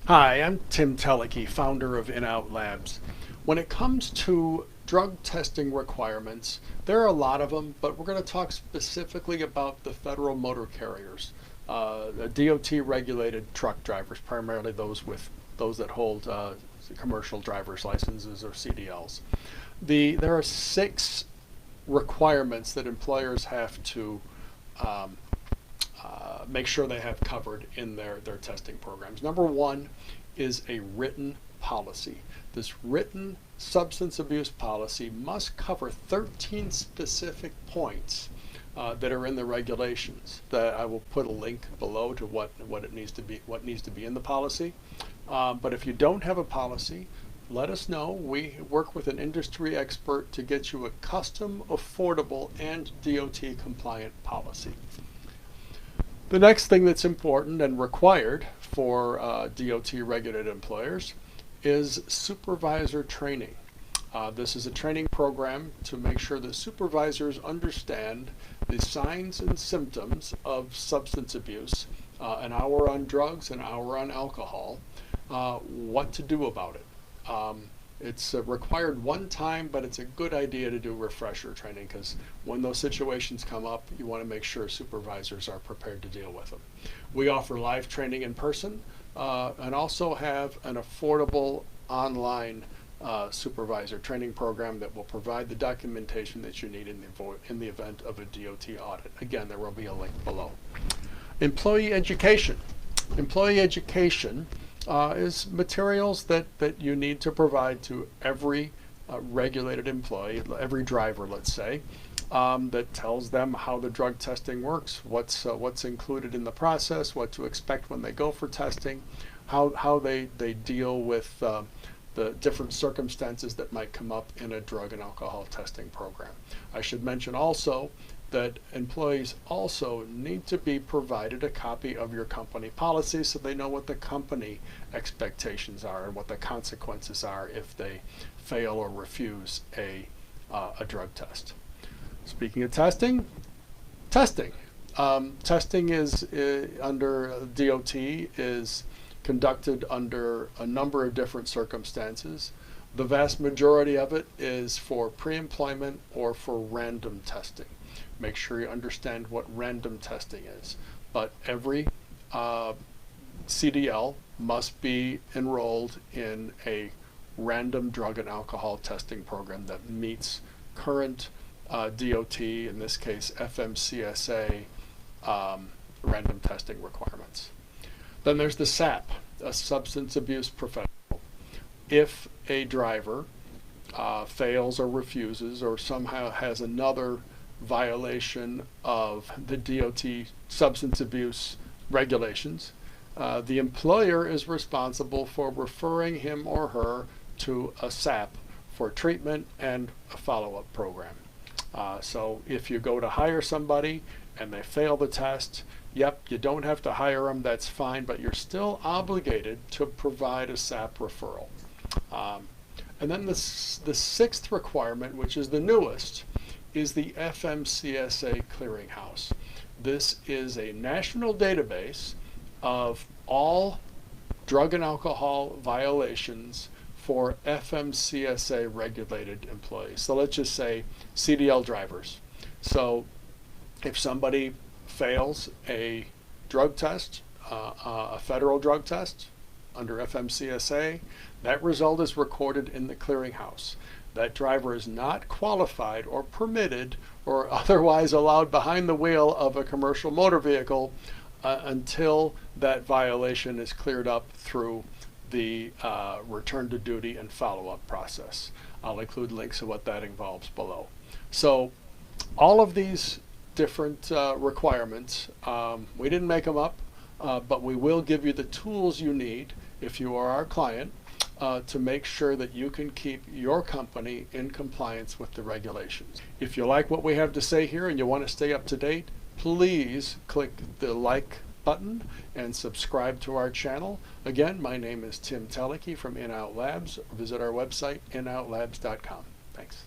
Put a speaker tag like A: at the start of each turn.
A: Hi, I'm Tim Teleke, founder of In-Out Labs. When it comes to drug testing requirements, there are a lot of them, but we're going to talk specifically about the federal motor carriers, the DOT regulated truck drivers, primarily those that hold commercial driver's licenses or CDLs. There are 6 requirements that employers have to um, make sure they have covered in their testing programs. Number 1 is a written policy. This written substance abuse policy must cover 13 specific points that are in the regulations. That I will put a link below to what it needs to be in the policy. But if you don't have a policy, let us know. We work with an industry expert to get you a custom, affordable, and DOT compliant policy. The next thing that's important and required for DOT regulated employers is supervisor training. This is a training program to make sure that supervisors understand the signs and symptoms of substance abuse, an hour on drugs, an hour on alcohol, what to do about it. It's required one time, but it's a good idea to do refresher training because when those situations come up, you want to make sure supervisors are prepared to deal with them. We offer live training in person and also have an affordable online supervisor training program that will provide the documentation that you need in the event of a DOT audit. Again, there will be a link below. Employee education. Employee education is materials that you need to provide to every regulated employee, every driver, let's say, that tells them how the drug testing works, what's included in the process, what to expect when they go for testing, how they deal with the different circumstances that might come up in a drug and alcohol testing program. I should mention also that employees also need to be provided a copy of your company policy so they know what the company expectations are and what the consequences are if they fail or refuse a drug test. Speaking of testing is under DOT is conducted under a number of different circumstances. The vast majority of it is for pre-employment or for random testing. Make sure you understand what random testing is. But every CDL must be enrolled in a random drug and alcohol testing program that meets current DOT, in this case FMCSA, random testing requirements. Then there's the SAP, a substance abuse professional. If a driver fails or refuses or somehow has another violation of the DOT substance abuse regulations, the employer is responsible for referring him or her to a SAP for treatment and a follow-up program. So if you go to hire somebody and they fail the test, yep, you don't have to hire them, that's fine, but you're still obligated to provide a SAP referral. And then the 6th requirement, which is the newest, is the FMCSA clearinghouse. This is a national database of all drug and alcohol violations for FMCSA regulated employees. So let's just say CDL drivers. So if somebody fails a drug test, a federal drug test under FMCSA, that result is recorded in the clearinghouse. That driver is not qualified or permitted or otherwise allowed behind the wheel of a commercial motor vehicle until that violation is cleared up through the return to duty and follow-up process. I'll include links to what that involves below. So all of these different requirements, we didn't make them up, but we will give you the tools you need if you are our client to make sure that you can keep your company in compliance with the regulations. If you like what we have to say here and you want to stay up to date, please click the like button and subscribe to our channel. Again, my name is Tim Teleke from In-Out Labs. Visit our website, inoutlabs.com. Thanks.